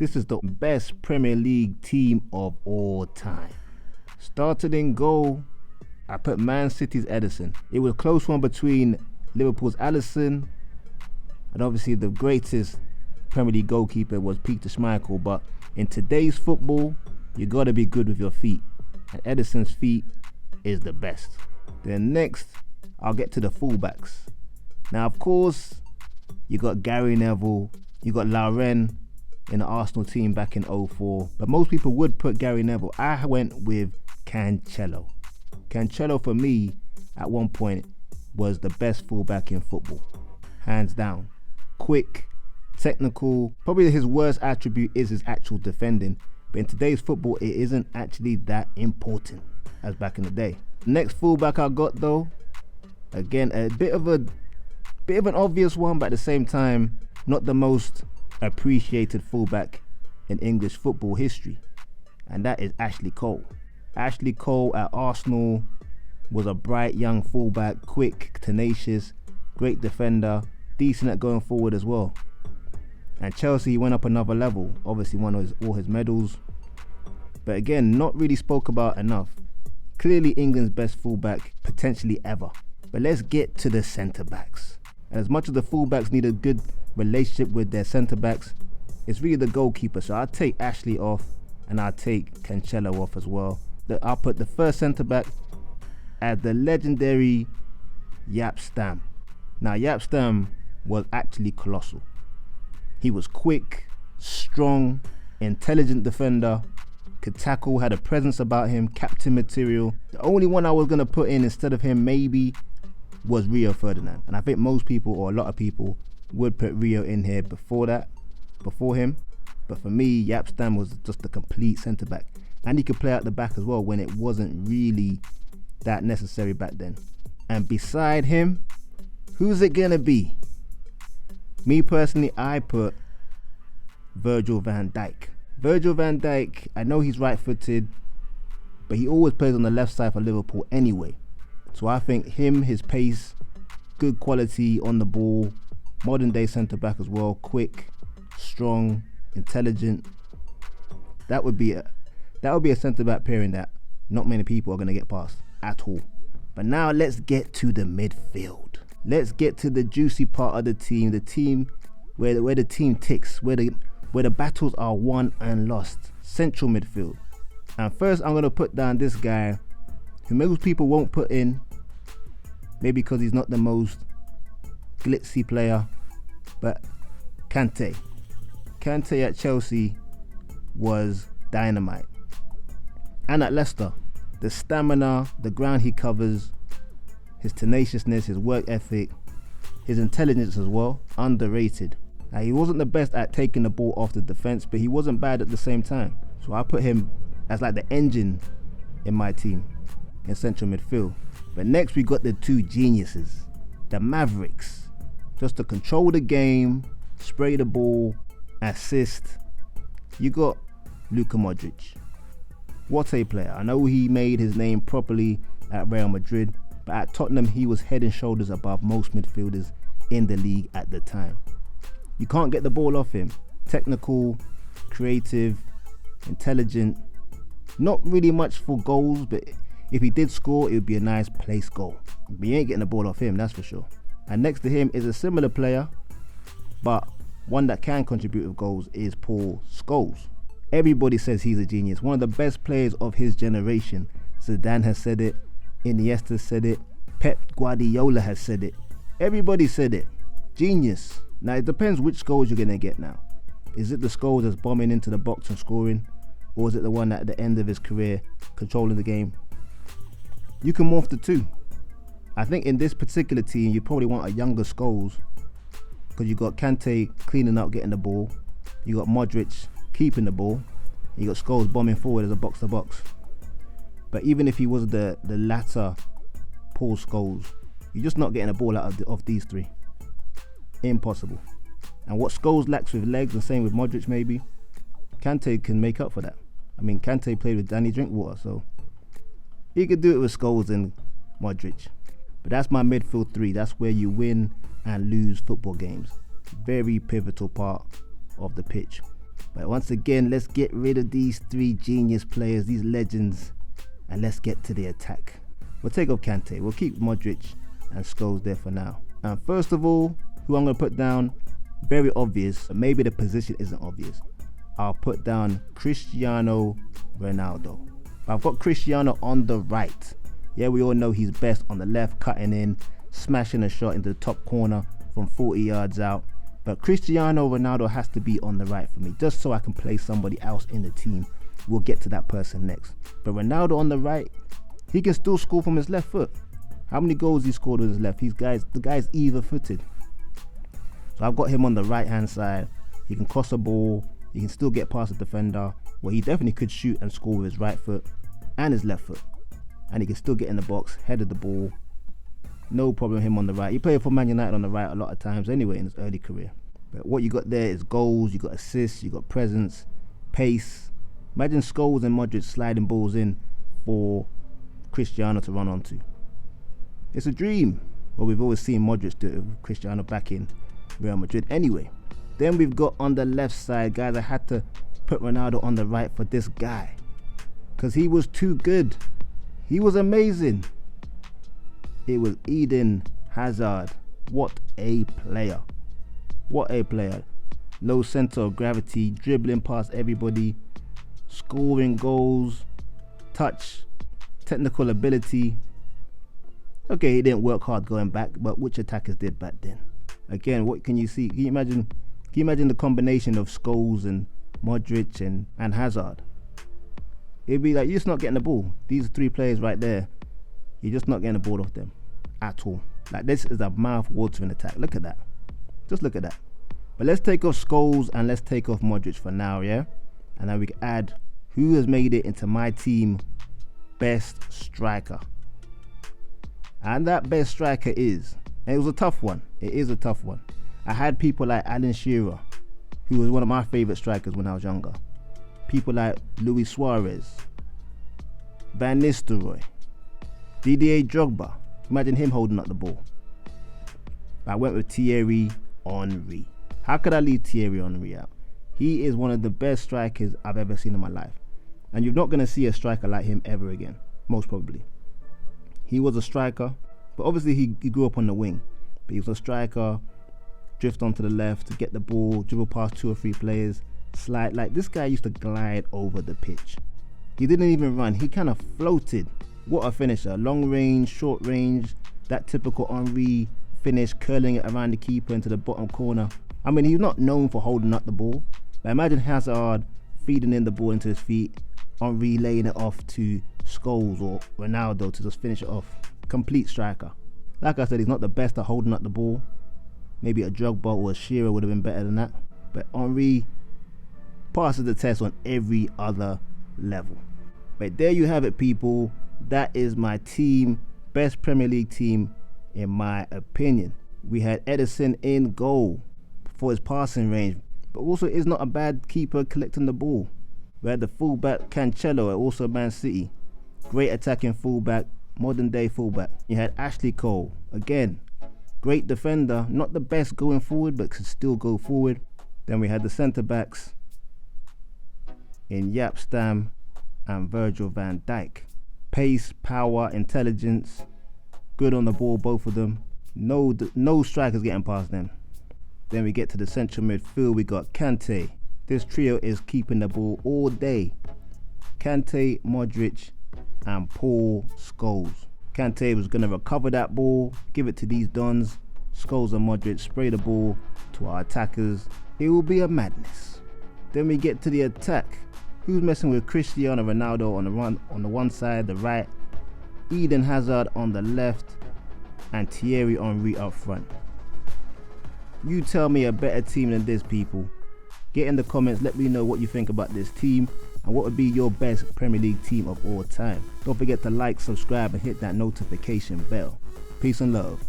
This is the best Premier League team of all time. Started in goal, I put Man City's Ederson. It was a close one between Liverpool's Alisson, and obviously the greatest Premier League goalkeeper was Peter Schmeichel, but in today's football, you gotta be good with your feet, and Ederson's feet is the best. Then next, I'll get to the fullbacks. Now, of course, you got Gary Neville, you got Lauren in the Arsenal team back in 2004, but most people would put Gary Neville. I went with Cancelo. Cancelo for me, at one point, was the best fullback in football, hands down. Quick, technical. Probably his worst attribute is his actual defending, but in today's football, it isn't actually that important as back in the day. Next fullback I got though, again a bit of an obvious one, but at the same time not the most appreciated fullback in English football history, and that is Ashley Cole. Ashley Cole at Arsenal was a bright young fullback, quick, tenacious, great defender, decent at going forward as well. And Chelsea, he went up another level, obviously won all his medals, but again, not really spoke about enough. Clearly England's best fullback potentially ever. But let's get to the centre backs. And as much as the fullbacks need a good relationship with their centre backs, it's really the goalkeeper. So I'll take Ashley off and I'll take Cancelo off as well. I'll put the first centre back as the legendary Jaap Stam. Now Jaap Stam was actually colossal. He was quick, strong, intelligent defender, could tackle, had a presence about him, captain material. The only one I was going to put in instead of him maybe was Rio Ferdinand. And I think most people, or a lot of people, would put Rio in here before him. But for me, Jaap Stam was just a complete centre-back. And he could play out the back as well when it wasn't really that necessary back then. And beside him, who's it going to be? Me personally, I put Virgil van Dijk. Virgil van Dijk, I know he's right-footed, but he always plays on the left side for Liverpool anyway. So I think him, his pace, good quality on the ball, modern-day centre-back as well, quick, strong, intelligent. That would be a centre-back pairing that not many people are going to get past at all. But now let's get to the midfield. Let's get to the juicy part of the team where the team ticks, where the battles are won and lost. Central midfield. And first I'm going to put down this guy who most people won't put in, maybe because he's not the most glitzy player, but Kante. Kante at Chelsea was dynamite. And at Leicester, the stamina, the ground he covers, his tenaciousness, his work ethic, his intelligence as well, underrated. Now, he wasn't the best at taking the ball off the defense, but he wasn't bad at the same time. So I put him as like the engine in my team in central midfield. But next we got the two geniuses, the Mavericks. Just to control the game, spray the ball, assist. You got Luka Modric. What a player. I know he made his name properly at Real Madrid, but at Tottenham he was head and shoulders above most midfielders in the league at the time. You can't get the ball off him. Technical, creative, intelligent. Not really much for goals, but if he did score, it would be a nice place goal. But you ain't getting the ball off him, that's for sure. And next to him is a similar player, but one that can contribute with goals, is Paul Scholes. Everybody says he's a genius. One of the best players of his generation. Zidane has said it. Iniesta said it. Pep Guardiola has said it. Everybody said it. Genius. Now it depends which Scholes you're going to get now. Is it the Scholes that's bombing into the box and scoring? Or is it the one that at the end of his career controlling the game? You can morph the two. I think in this particular team you probably want a younger Scholes, because you got Kante cleaning up, getting the ball. You got Modric keeping the ball. You got Scholes bombing forward as a box to box. But even if he was the latter Paul Scholes, you're just not getting the ball out of these three. Impossible. And what Scholes lacks with legs, and same with Modric maybe, Kante can make up for that. I mean, Kante played with Danny Drinkwater, so he could do it with Scholes and Modric. But that's my midfield three. That's where you win and lose football games. Very pivotal part of the pitch. But once again, let's get rid of these three genius players, these legends, and let's get to the attack. We'll take off Kante. We'll keep Modric and Scholes there for now. And first of all, who I'm going to put down, very obvious, but maybe the position isn't obvious. I'll put down Cristiano Ronaldo. I've got Cristiano on the right. Yeah, we all know he's best on the left, cutting in, smashing a shot into the top corner from 40 yards out. But Cristiano Ronaldo has to be on the right for me, just so I can play somebody else in the team. We'll get to that person next. But Ronaldo on the right, he can still score from his left foot. How many goals he scored with his left? The guy's either-footed. So I've got him on the right-hand side. He can cross a ball. He can still get past the defender. Well, he definitely could shoot and score with his right foot and his left foot. And he can still get in the box, head of the ball. No problem him on the right. He played for Man United on the right a lot of times anyway in his early career. But what you got there is goals, you got assists, you got presence, pace. Imagine Scholes and Modric sliding balls in for Cristiano to run onto. It's a dream. Well, we've always seen Modric do it with Cristiano back in Real Madrid anyway. Then we've got on the left side, guys, I had to put Ronaldo on the right for this guy. Because he was too good. He was amazing. It was Eden Hazard. What a player. What a player. Low center of gravity, dribbling past everybody, scoring goals, touch, technical ability. Okay, he didn't work hard going back, but which attackers did back then? Again, what can you see? Can you imagine the combination of Scholes and Modric and Hazard? It'd be like, you're just not getting the ball. These three players right there, you're just not getting the ball off them at all. Like, this is a mouth-watering attack. Look at that. Just look at that. But let's take off Scholes and let's take off Modric for now, yeah? And then we can add who has made it into my team best striker. And that best striker is, and it was a tough one. It is a tough one. I had people like Alan Shearer, who was one of my favorite strikers when I was younger. People like Luis Suarez, Van Nistelrooy, Didier Drogba. Imagine him holding up the ball. I went with Thierry Henry. How could I leave Thierry Henry out? He is one of the best strikers I've ever seen in my life. And you're not going to see a striker like him ever again, most probably. He was a striker, but obviously he grew up on the wing. But he was a striker, drift onto the left to get the ball, dribble past 2 or 3 players, slide. Like, this guy used to glide over the pitch. He didn't even run, he kind of floated. What a finisher. Long range, short range, that typical Henry finish, curling it around the keeper into the bottom corner. I mean, he's not known for holding up the ball, but imagine Hazard feeding in the ball into his feet, Henry laying it off to Scholes or Ronaldo to just finish it off. Complete striker. Like I said, he's not the best at holding up the ball. Maybe a Drogba or a Shearer would have been better than that. But Henry passes the test on every other level. But there you have it, people. That is my team, best Premier League team in my opinion. We had Ederson in goal for his passing range, but also is not a bad keeper collecting the ball. We had the fullback Cancelo, also Man City. Great attacking fullback, modern day fullback. You had Ashley Cole, again, great defender, not the best going forward, but could still go forward. Then we had the centre backs in Jaap Stam and Virgil van Dijk. Pace, power, intelligence, good on the ball, both of them. No strikers getting past them. Then we get to the central midfield. We got Kante. This trio is keeping the ball all day. Kante, Modric, and Paul Scholes. Kante was going to recover that ball, give it to these dons. Scholes and Modric spray the ball to our attackers. It will be a madness. Then we get to the attack. Who's messing with Cristiano Ronaldo on the one side, the right, Eden Hazard on the left, and Thierry Henry up front. You tell me a better team than this, people. Get in the comments, let me know what you think about this team and what would be your best Premier League team of all time. Don't forget to like, subscribe, and hit that notification bell. Peace and love.